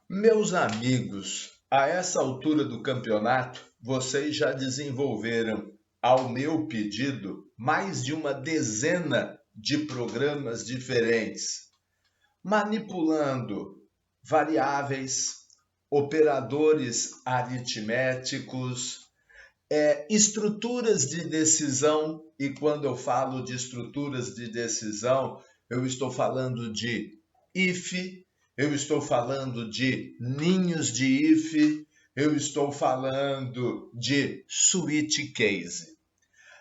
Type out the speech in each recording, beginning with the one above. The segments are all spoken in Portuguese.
Meus amigos, a essa altura do campeonato, vocês já desenvolveram, ao meu pedido, mais de uma dezena de programas diferentes, manipulando variáveis, operadores aritméticos, estruturas de decisão. E quando eu falo de estruturas de decisão, eu estou falando de if, eu estou falando de ninhos de if, eu estou falando de switch case.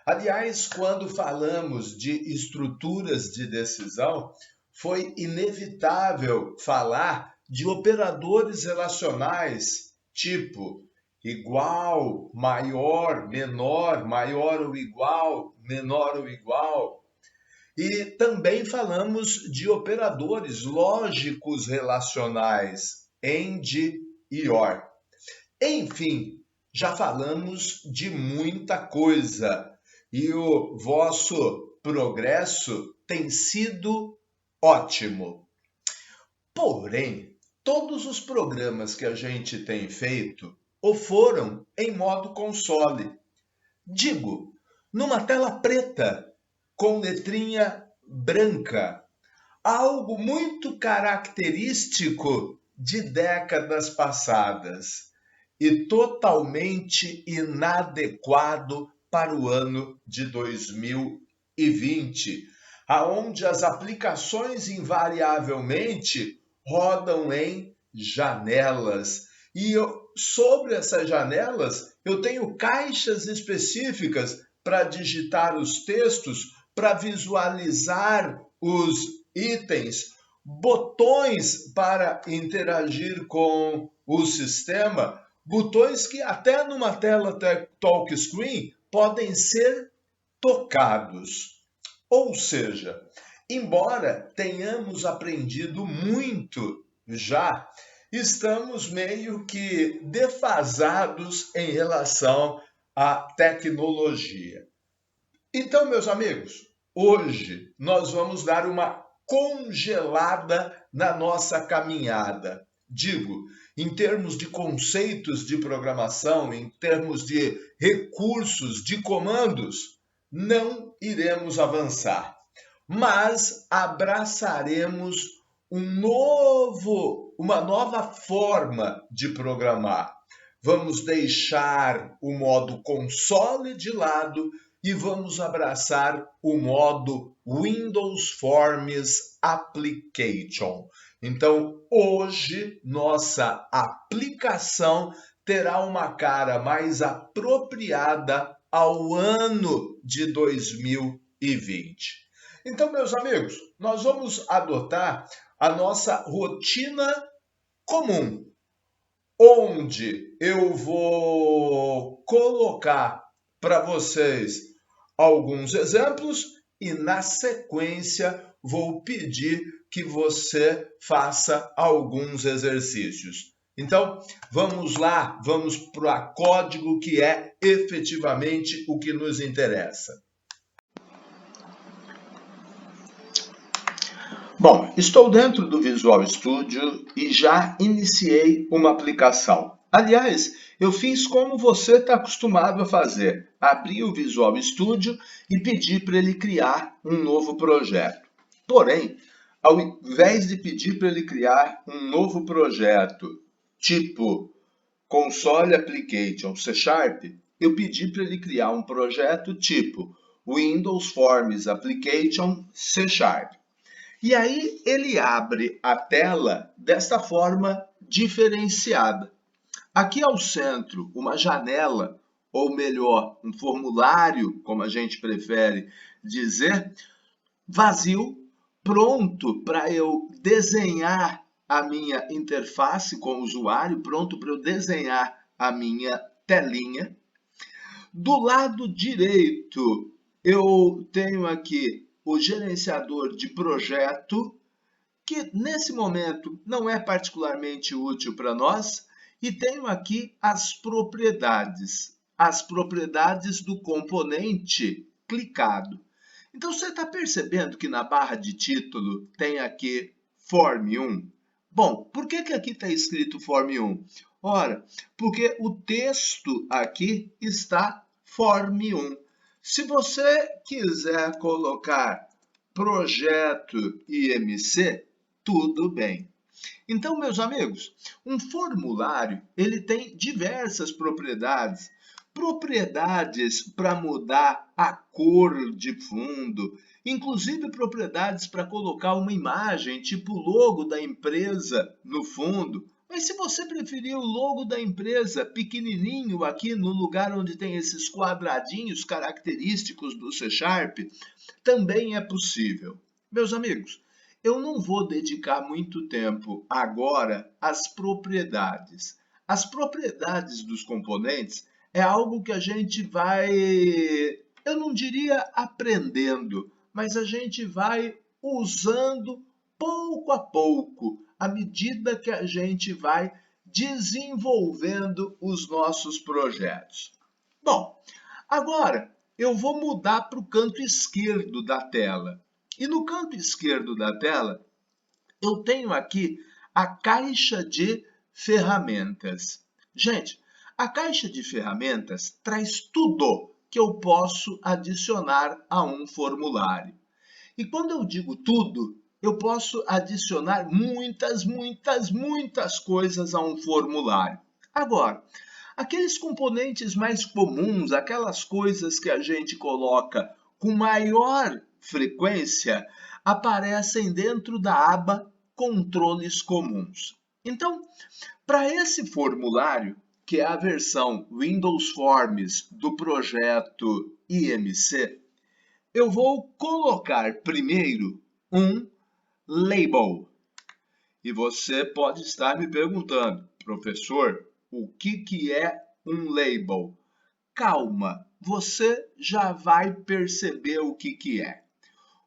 Aliás, quando falamos de estruturas de decisão, foi inevitável falar de operadores relacionais, tipo igual, maior, menor, maior ou igual, menor ou igual. E também falamos de operadores lógicos relacionais, AND e OR. Enfim, já falamos de muita coisa e o vosso progresso tem sido ótimo. Porém, todos os programas que a gente tem feito ou foram em modo console. Digo, numa tela preta, com letrinha branca. Algo muito característico de décadas passadas e totalmente inadequado para o ano de 2020, aonde as aplicações invariavelmente rodam em janelas. Sobre essas janelas, eu tenho caixas específicas para digitar os textos, para visualizar os itens, botões para interagir com o sistema, botões que até numa tela touchscreen podem ser tocados. Ou seja, embora tenhamos aprendido muito já, estamos meio que defasados em relação à tecnologia. Então, meus amigos, hoje nós vamos dar uma congelada na nossa caminhada. Digo, em termos de conceitos de programação, em termos de recursos, de comandos, não iremos avançar, mas abraçaremos uma nova forma de programar. Vamos deixar o modo console de lado e vamos abraçar o modo Windows Forms Application. Então, hoje, nossa aplicação terá uma cara mais apropriada ao ano de 2020. Então, meus amigos, nós vamos adotar a nossa rotina comum, onde eu vou colocar para vocês alguns exemplos e, na sequência, vou pedir que você faça alguns exercícios. Então, vamos lá, vamos para o código que é efetivamente o que nos interessa. Bom, estou dentro do Visual Studio e já iniciei uma aplicação. Aliás, eu fiz como você está acostumado a fazer. Abri o Visual Studio e pedi para ele criar um novo projeto. Porém, ao invés de pedir para ele criar um novo projeto tipo Console Application C#, eu pedi para ele criar um projeto tipo Windows Forms Application C#. E aí ele abre a tela desta forma diferenciada. Aqui ao centro, uma janela, ou melhor, um formulário, como a gente prefere dizer, vazio, pronto para eu desenhar a minha interface com o usuário, pronto para eu desenhar a minha telinha. Do lado direito, eu tenho aqui o gerenciador de projeto, que nesse momento não é particularmente útil para nós, e tenho aqui as propriedades do componente clicado. Então, você está percebendo que na barra de título tem aqui Form 1, Bom, por que aqui está escrito Form 1? Ora, porque o texto aqui está Form 1. Se você quiser colocar projeto IMC, tudo bem. Então, meus amigos, um formulário ele tem diversas propriedades. Propriedades para mudar a cor de fundo, inclusive propriedades para colocar uma imagem, tipo o logo da empresa no fundo. Mas se você preferir o logo da empresa pequenininho aqui no lugar onde tem esses quadradinhos característicos do C Sharp, também é possível. Meus amigos, eu não vou dedicar muito tempo agora às propriedades. As propriedades dos componentes é algo que a gente vai, eu não diria aprendendo, mas a gente vai usando pouco a pouco, à medida que a gente vai desenvolvendo os nossos projetos. Bom, agora eu vou mudar para o canto esquerdo da tela. E no canto esquerdo da tela, eu tenho aqui a caixa de ferramentas. Gente, a caixa de ferramentas traz tudo que eu posso adicionar a um formulário. E quando eu digo tudo, eu posso adicionar muitas coisas a um formulário. Agora, aqueles componentes mais comuns, aquelas coisas que a gente coloca com maior frequência, aparecem dentro da aba Controles Comuns. Então, para esse formulário, que é a versão Windows Forms do projeto IMC, eu vou colocar primeiro um label. E você pode estar me perguntando, professor, o que é um label? Calma, você já vai perceber o que é.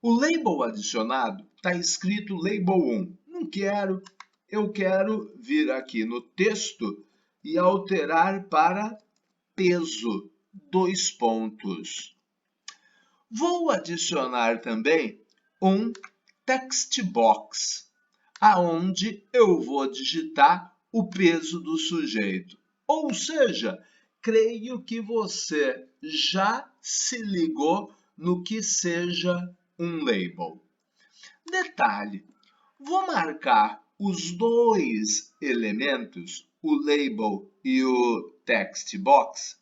O label adicionado está escrito label 1. Não quero, eu quero vir aqui no texto e alterar para peso, 2 pontos. Vou adicionar também um text box, aonde eu vou digitar o peso do sujeito. Ou seja, creio que você já se ligou no que seja um label. Detalhe, vou marcar os dois elementos, o label e o text box,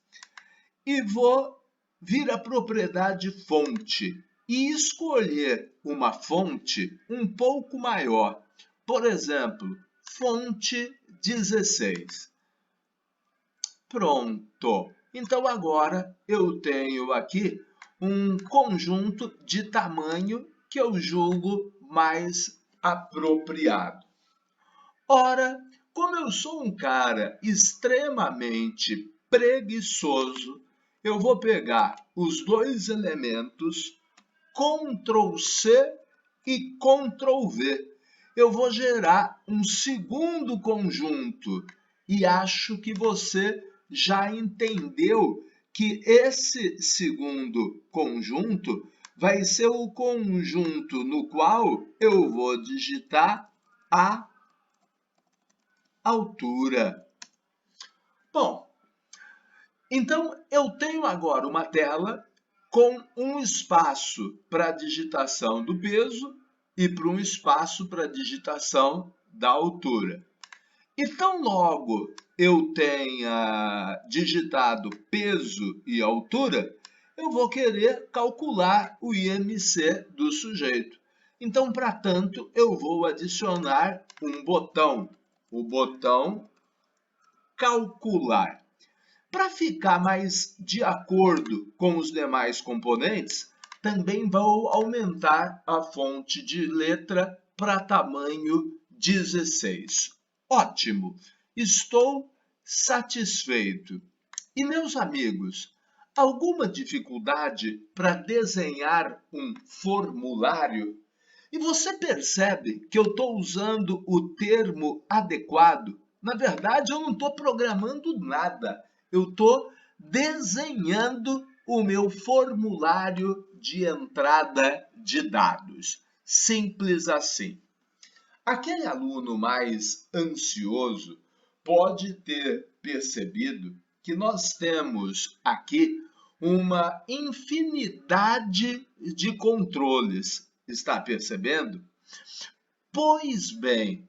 e vou vir à propriedade fonte e escolher uma fonte um pouco maior. Por exemplo, fonte 16. Pronto. Então agora eu tenho aqui um conjunto de tamanho que eu julgo mais apropriado. Ora, como eu sou um cara extremamente preguiçoso, eu vou pegar os dois elementos, Ctrl C e Ctrl V. Eu vou gerar um segundo conjunto e acho que você já entendeu que esse segundo conjunto vai ser o conjunto no qual eu vou digitar a altura. Bom, então eu tenho agora uma tela com um espaço para digitação do peso e para um espaço para digitação da altura. E tão logo eu tenha digitado peso e altura, eu vou querer calcular o IMC do sujeito. Então, para tanto, eu vou adicionar um botão, o botão calcular. Para ficar mais de acordo com os demais componentes, também vou aumentar a fonte de letra para tamanho 16. Ótimo! Estou satisfeito. E meus amigos, alguma dificuldade para desenhar um formulário? E você percebe que eu estou usando o termo adequado? Na verdade, eu não estou programando nada. Eu estou desenhando o meu formulário de entrada de dados. Simples assim. Aquele aluno mais ansioso pode ter percebido que nós temos aqui uma infinidade de controles. Está percebendo? Pois bem,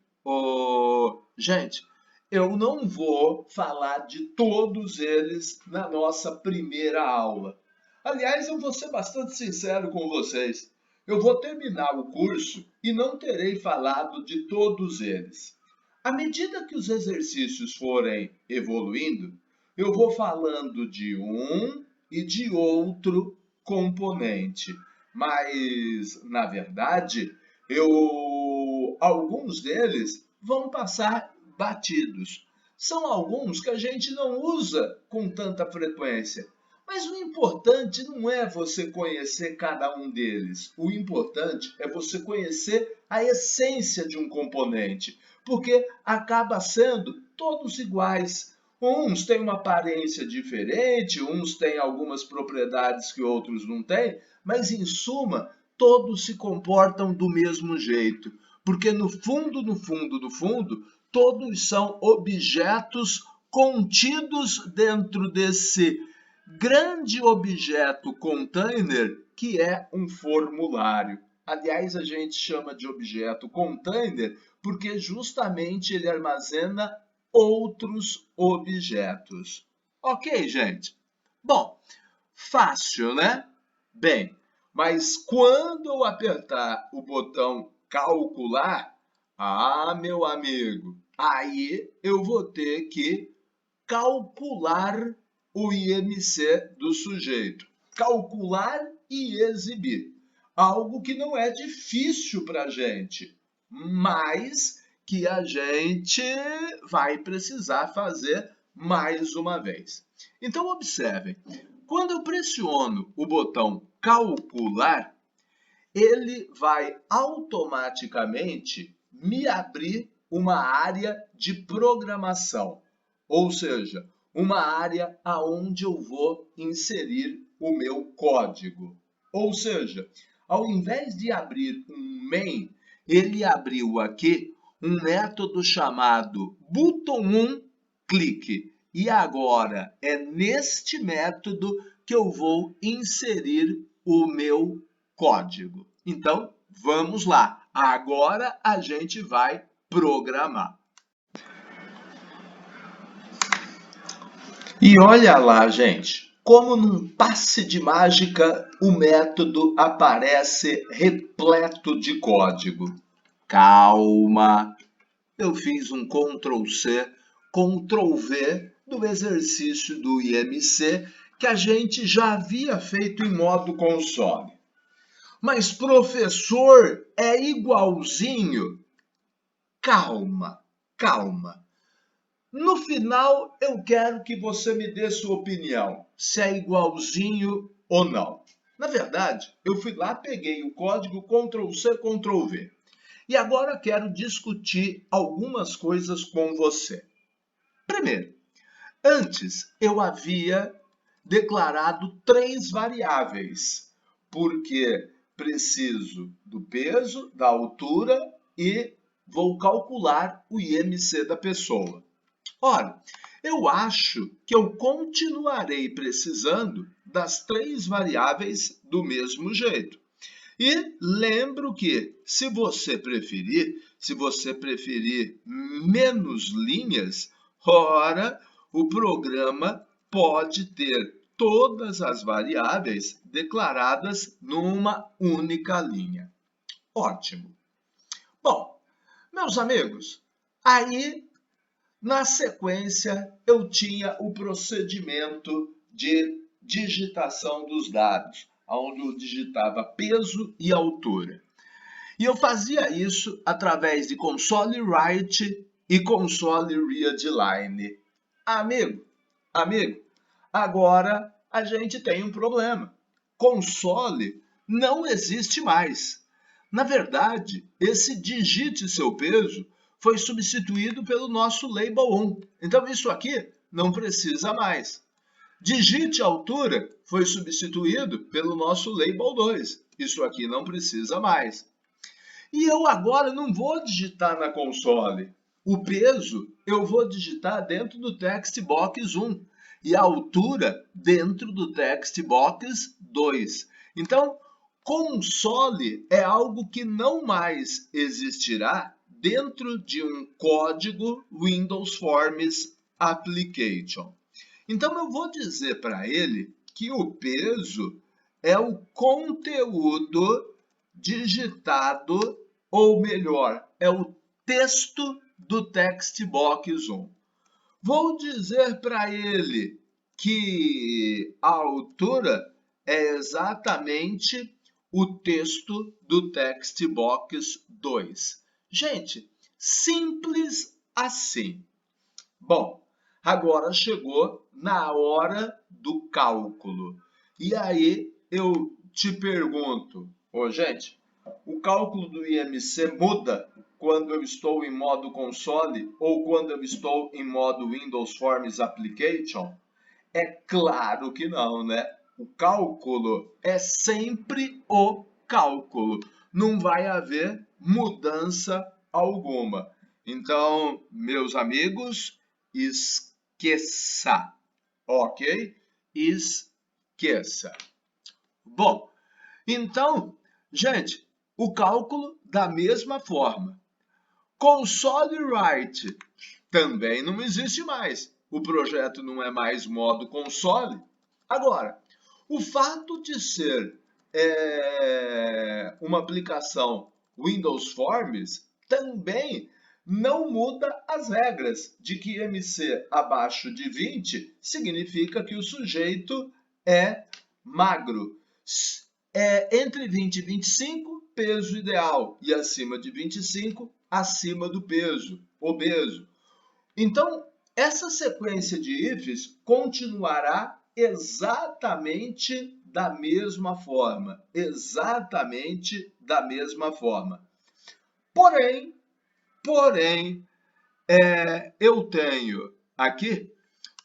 gente, eu não vou falar de todos eles na nossa primeira aula. Aliás, eu vou ser bastante sincero com vocês. Eu vou terminar o curso e não terei falado de todos eles. À medida que os exercícios forem evoluindo, eu vou falando de um e de outro componente. Mas, na verdade, alguns deles vão passar batidos. São alguns que a gente não usa com tanta frequência. Mas o importante não é você conhecer cada um deles. O importante é você conhecer a essência de um componente, porque acaba sendo todos iguais. Uns têm uma aparência diferente, uns têm algumas propriedades que outros não têm, mas em suma, todos se comportam do mesmo jeito, porque no fundo, todos são objetos contidos dentro desse grande objeto container que é um formulário. Aliás, a gente chama de objeto container porque justamente ele armazena outros objetos. Ok, gente? Bom, fácil, né? Bem, mas quando eu apertar o botão calcular, meu amigo, aí eu vou ter que calcular o IMC do sujeito. Calcular e exibir. Algo que não é difícil para a gente, mas que a gente vai precisar fazer mais uma vez. Então, observem. Quando eu pressiono o botão calcular, ele vai automaticamente me abrir uma área de programação, ou seja, uma área aonde eu vou inserir o meu código. Ou seja, ao invés de abrir um main, ele abriu aqui um método chamado button1click. E agora é neste método que eu vou inserir o meu código. Então, vamos lá. Agora a gente vai programar. E olha lá, gente, como num passe de mágica o método aparece repleto de código. Calma, eu fiz um Ctrl+C, Ctrl+V do exercício do IMC que a gente já havia feito em modo console. Mas, professor, é igualzinho? Calma, calma. No final, eu quero que você me dê sua opinião, se é igualzinho ou não. Na verdade, eu fui lá, peguei o código Ctrl+C, Ctrl+V. E agora quero discutir algumas coisas com você. Primeiro, antes eu havia declarado 3 variáveis, porque preciso do peso, da altura e vou calcular o IMC da pessoa. Ora, eu acho que eu continuarei precisando das 3 variáveis do mesmo jeito. E lembro que, se você preferir menos linhas, ora, o programa pode ter todas as variáveis declaradas numa única linha. Ótimo. Bom, meus amigos, aí na sequência eu tinha o procedimento de digitação dos dados, onde eu digitava peso e altura. E eu fazia isso através de console write e console readline. Amigo, agora a gente tem um problema. Console não existe mais. Na verdade, esse digite seu peso foi substituído pelo nosso label 1. Então, isso aqui não precisa mais. Digite a altura foi substituído pelo nosso label 2. Isso aqui não precisa mais. E eu agora não vou digitar na console. O peso eu vou digitar dentro do text box 1 e a altura dentro do text box 2. Então, console é algo que não mais existirá dentro de um código Windows Forms Application. Então, eu vou dizer para ele que o peso é o conteúdo digitado, ou melhor, é o texto do text box 1. Vou dizer para ele que a altura é exatamente o texto do text box 2. Gente, simples assim. Bom, agora chegou na hora do cálculo. E aí eu te pergunto, gente, o cálculo do IMC muda quando eu estou em modo console ou quando eu estou em modo Windows Forms Application? É claro que não, né? O cálculo é sempre o cálculo. Não vai haver mudança alguma. Então, meus amigos, esqueça, ok? Esqueça. Bom, então, gente, o cálculo da mesma forma. Console Write também não existe mais. O projeto não é mais modo console. Agora, o fato de ser uma aplicação Windows Forms também não muda as regras de que MC abaixo de 20 significa que o sujeito é magro. Entre 20 e 25, peso ideal, e acima de 25, acima do peso, obeso. Então, essa sequência de ifs continuará exatamente da mesma forma. Exatamente da mesma forma. Porém, eu tenho aqui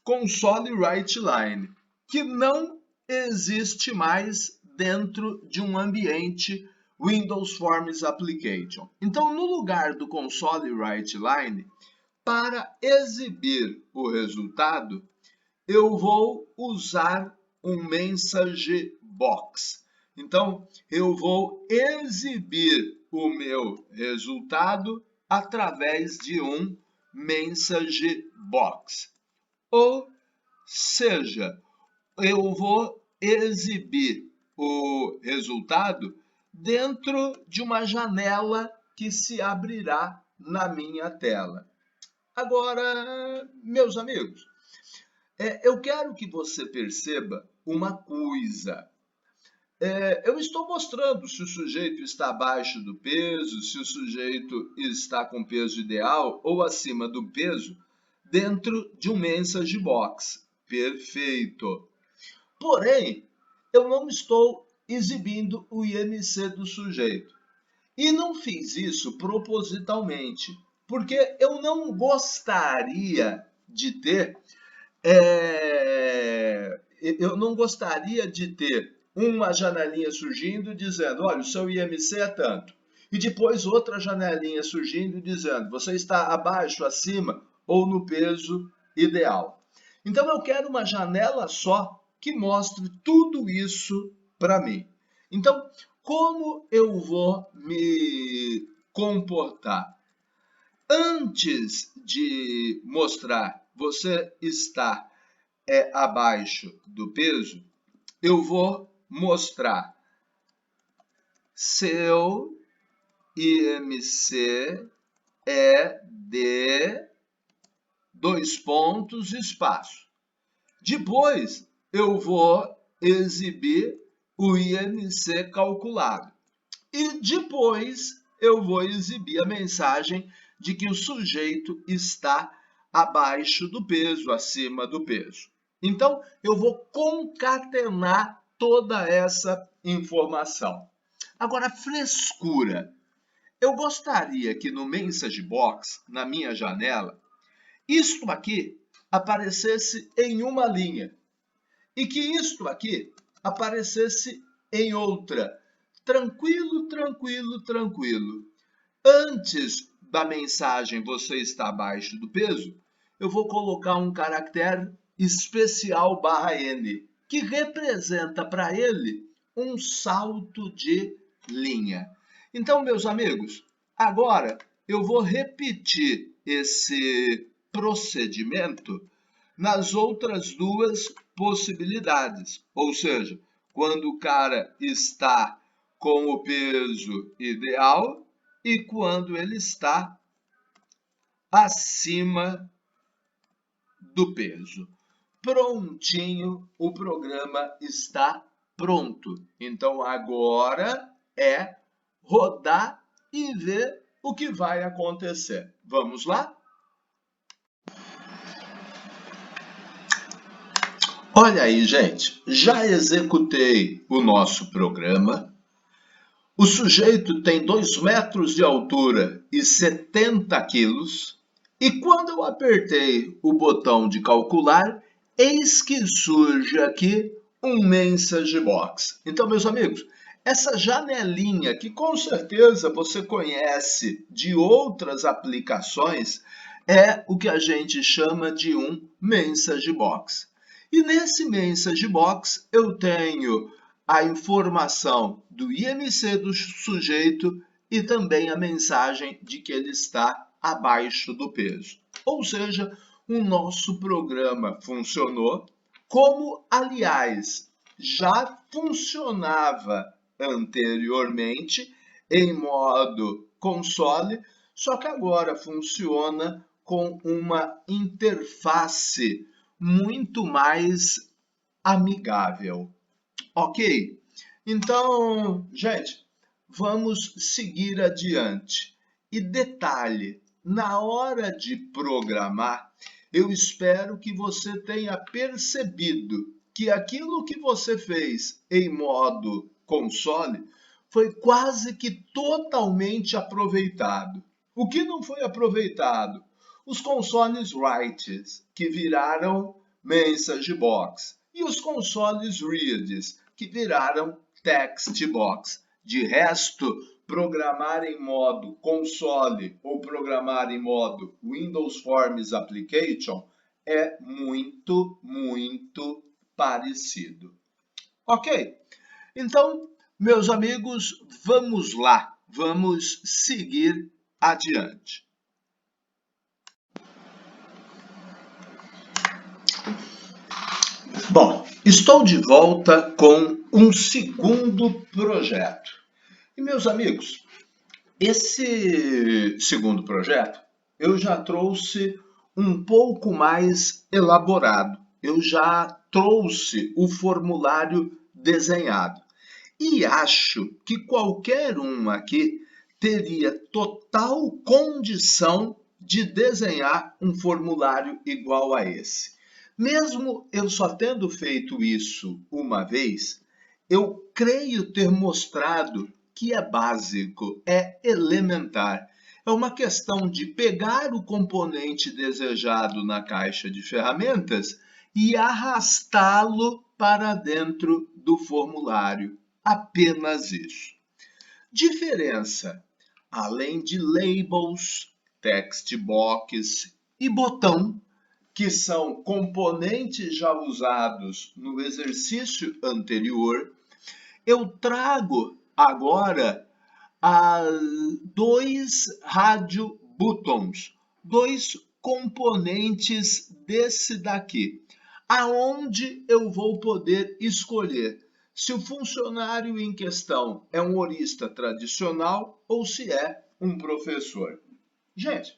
console write line, que não existe mais dentro de um ambiente Windows Forms Application. Então, no lugar do console write line, para exibir o resultado, eu vou usar um message box. Então, eu vou exibir o meu resultado através de um message box. Ou seja, eu vou exibir o resultado dentro de uma janela que se abrirá na minha tela. Agora, meus amigos, eu quero que você perceba uma coisa. Eu estou mostrando se o sujeito está abaixo do peso, se o sujeito está com peso ideal ou acima do peso, dentro de um message box. Perfeito. Porém, eu não estou exibindo o IMC do sujeito. E não fiz isso propositalmente, porque eu não gostaria de ter uma janelinha surgindo dizendo, olha, o seu IMC é tanto. E depois outra janelinha surgindo dizendo, você está abaixo, acima ou no peso ideal. Então eu quero uma janela só que mostre tudo isso para mim. Então, como eu vou me comportar? Antes de mostrar você está abaixo do peso, eu vou mostrar seu IMC é de ... espaço. Depois, eu vou exibir o IMC calculado. E depois, eu vou exibir a mensagem de que o sujeito está abaixo do peso, acima do peso. Então, eu vou concatenar toda essa informação. Agora, frescura. Eu gostaria que no Message Box, na minha janela, isto aqui aparecesse em uma linha e que isto aqui aparecesse em outra. Tranquilo, tranquilo, tranquilo. Antes da mensagem "você está abaixo do peso", eu vou colocar um caractere especial /N, que representa para ele um salto de linha. Então, meus amigos, agora eu vou repetir esse procedimento nas outras duas possibilidades, ou seja, quando o cara está com o peso ideal e quando ele está acima do peso. Prontinho, o programa está pronto. Então agora é rodar e ver o que vai acontecer. Vamos lá? Olha aí, gente, já executei o nosso programa. O sujeito tem 2 metros de altura e 70 quilos. E quando eu apertei o botão de calcular, eis que surge aqui um Message Box. Então, meus amigos, essa janelinha que com certeza você conhece de outras aplicações é o que a gente chama de um Message Box. E nesse Message Box eu tenho a informação do IMC do sujeito e também a mensagem de que ele está abaixo do peso. Ou seja, o nosso programa funcionou, como, aliás, já funcionava anteriormente em modo console, só que agora funciona com uma interface muito mais amigável. Ok? Então, gente, vamos seguir adiante. E detalhe, na hora de programar, eu espero que você tenha percebido que aquilo que você fez em modo console foi quase que totalmente aproveitado. O que não foi aproveitado? Os consoles writes, que viraram message box, e os consoles reads, que viraram text box. De resto, programar em modo console ou programar em modo Windows Forms Application é muito, muito parecido. Ok? Então, meus amigos, vamos lá, vamos seguir adiante. Bom, estou de volta com um segundo projeto. E, meus amigos, esse segundo projeto eu já trouxe um pouco mais elaborado. Eu já trouxe o formulário desenhado. E acho que qualquer um aqui teria total condição de desenhar um formulário igual a esse. Mesmo eu só tendo feito isso uma vez, eu creio ter mostrado que é básico, é elementar. É uma questão de pegar o componente desejado na caixa de ferramentas e arrastá-lo para dentro do formulário. Apenas isso. Diferença: além de labels, text box e botão, que são componentes já usados no exercício anterior, eu trago agora dois radio buttons, dois componentes desse daqui, aonde eu vou poder escolher se o funcionário em questão é um horista tradicional ou se é um professor. Gente,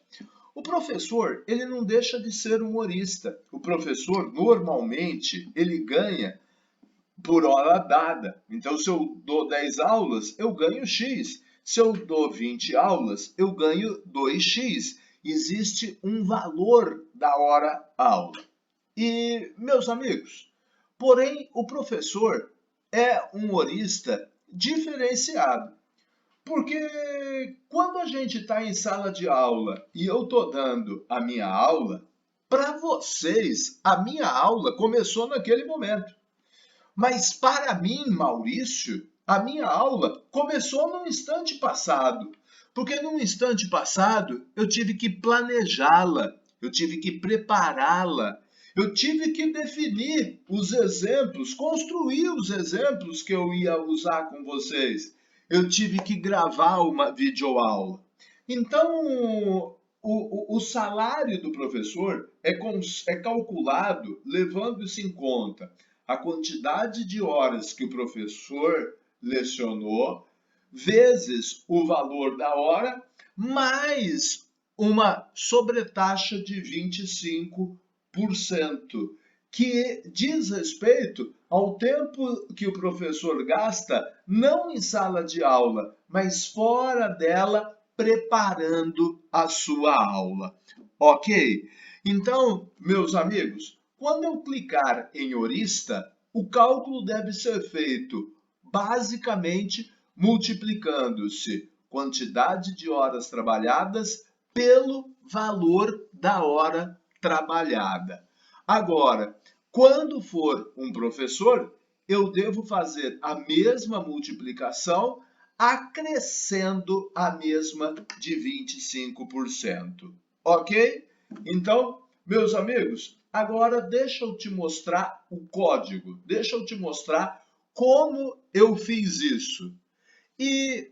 o professor, ele não deixa de ser um horista. O professor, normalmente, ele ganha por hora dada. Então, se eu dou 10 aulas, eu ganho X. Se eu dou 20 aulas, eu ganho 2x. Existe um valor da hora aula. E, meus amigos, porém, o professor é um horista diferenciado. Porque quando a gente está em sala de aula e eu estou dando a minha aula, para vocês, a minha aula começou naquele momento. Mas para mim, Maurício, a minha aula começou no instante passado. Porque num instante passado eu tive que planejá-la, eu tive que prepará-la, eu tive que definir os exemplos, construir os exemplos que eu ia usar com vocês. Eu tive que gravar uma videoaula. Então, o salário do professor é calculado levando isso em conta a quantidade de horas que o professor lecionou, vezes o valor da hora, mais uma sobretaxa de 25%, que diz respeito ao tempo que o professor gasta, não em sala de aula, mas fora dela, preparando a sua aula. Ok? Então, meus amigos, quando eu clicar em horista, o cálculo deve ser feito basicamente multiplicando-se quantidade de horas trabalhadas pelo valor da hora trabalhada. Agora, quando for um professor, eu devo fazer a mesma multiplicação acrescendo a mesma de 25%. Ok? Então, meus amigos, agora deixa eu te mostrar o código, deixa eu te mostrar como eu fiz isso. E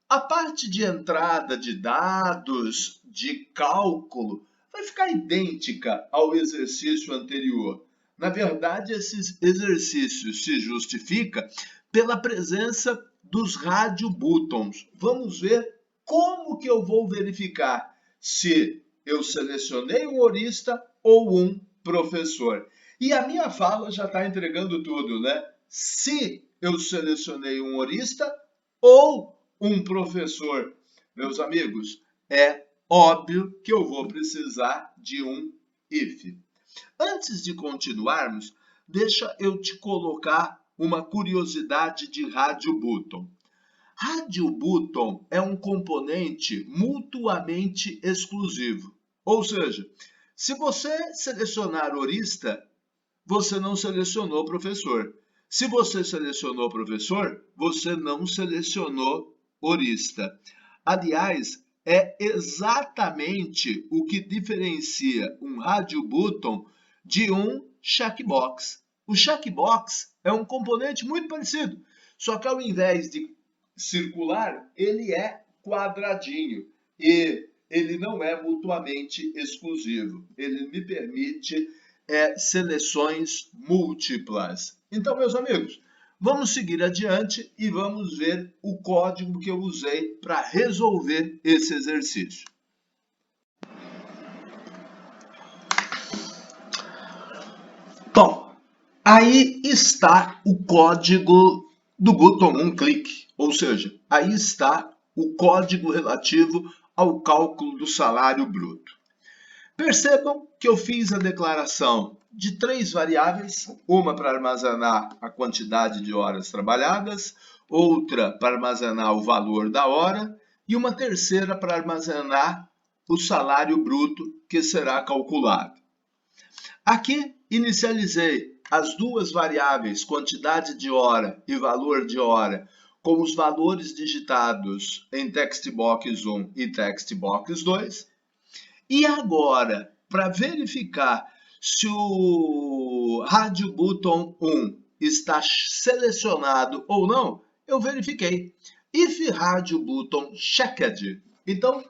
a parte de entrada de dados, de cálculo, vai ficar idêntica ao exercício anterior. Na verdade, esse exercício se justifica pela presença dos radio buttons. Vamos ver como que eu vou verificar se eu selecionei um horista ou um professor. E a minha fala já está entregando tudo, né? Se eu selecionei um horista ou um professor. Meus amigos, é óbvio que eu vou precisar de um if. Antes de continuarmos, deixa eu te colocar uma curiosidade de radio button. Radio button é um componente mutuamente exclusivo. Ou seja, se você selecionar horista, você não selecionou professor. Se você selecionou professor, você não selecionou horista. Aliás, é exatamente o que diferencia um radio button de um checkbox. O checkbox é um componente muito parecido, só que ao invés de circular, ele é quadradinho e ele não é mutuamente exclusivo. Ele me permite seleções múltiplas. Então, meus amigos, vamos seguir adiante e vamos ver o código que eu usei para resolver esse exercício. Bom, aí está o código do botão clique, ou seja, aí está o código relativo ao cálculo do salário bruto. Percebam que eu fiz a declaração de 3 variáveis, uma para armazenar a quantidade de horas trabalhadas, outra para armazenar o valor da hora e uma terceira para armazenar o salário bruto que será calculado. Aqui inicializei as duas variáveis, quantidade de hora e valor de hora, com os valores digitados em textbox 1 e textbox 2. E agora, para verificar se o radio button 1 está selecionado ou não, eu verifiquei. If radio button checked. Então,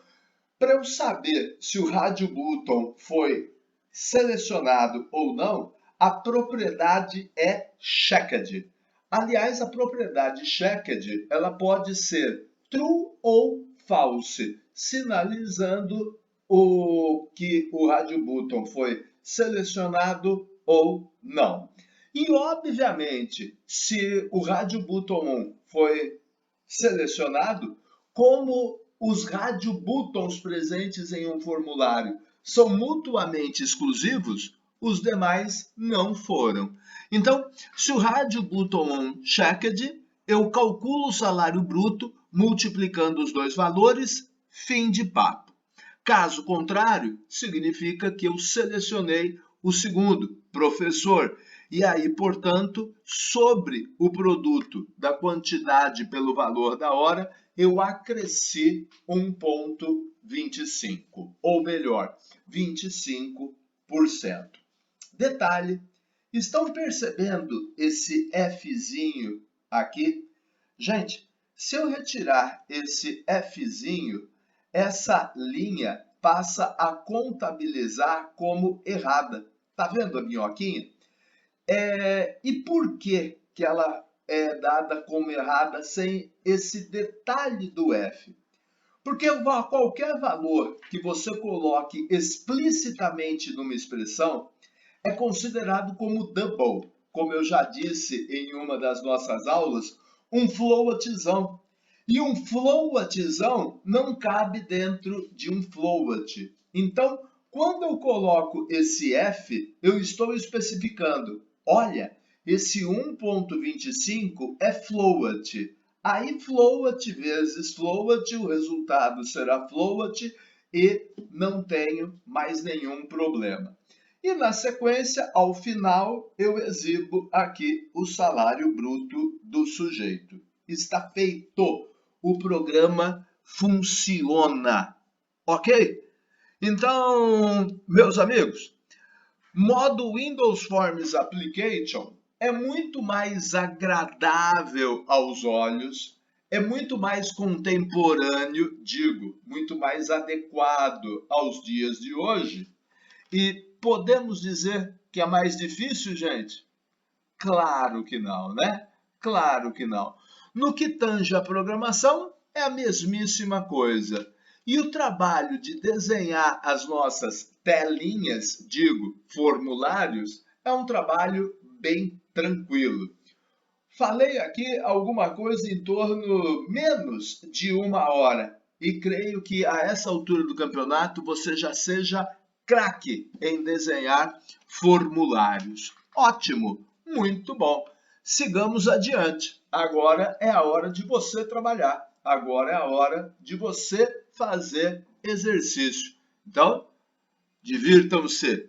para eu saber se o radio button foi selecionado ou não, a propriedade é checked. Aliás, a propriedade checked, ela pode ser true ou false, sinalizando que o radio button foi selecionado ou não. E, obviamente, se o radio button 1 foi selecionado, como os radio buttons presentes em um formulário são mutuamente exclusivos, os demais não foram. Então, se o radio button 1 checked, eu calculo o salário bruto multiplicando os dois valores, fim de papo. Caso contrário, significa que eu selecionei o segundo, professor. E aí, portanto, sobre o produto da quantidade pelo valor da hora, eu acresci 1,25, ou melhor, 25%. Detalhe, estão percebendo esse Fzinho aqui? Gente, se eu retirar esse Fzinho, essa linha passa a contabilizar como errada. Tá vendo a minhoquinha? E por que que ela é dada como errada sem esse detalhe do F? Porque qualquer valor que você coloque explicitamente numa expressão é considerado como double, como eu já disse em uma das nossas aulas, um floatzão. E um floatzão não cabe dentro de um float. Então, quando eu coloco esse F, eu estou especificando, olha, esse 1,25 é float. Aí float vezes float, o resultado será float e não tenho mais nenhum problema. E na sequência, ao final, eu exibo aqui o salário bruto do sujeito. Está feito. O programa funciona. Ok? Então, meus amigos, modo Windows Forms Application é muito mais agradável aos olhos, é muito mais contemporâneo, digo, muito mais adequado aos dias de hoje. E podemos dizer que é mais difícil, gente? Claro que não, né? Claro que não. No que tange à programação, é a mesmíssima coisa. E o trabalho de desenhar as nossas telinhas, digo, formulários, é um trabalho bem tranquilo. Falei aqui alguma coisa em torno menos de 1 hora e creio que a essa altura do campeonato você já seja craque em desenhar formulários. Ótimo, muito bom. Sigamos adiante. Agora é a hora de você trabalhar. Agora é a hora de você fazer exercício. Então, divirtam-se.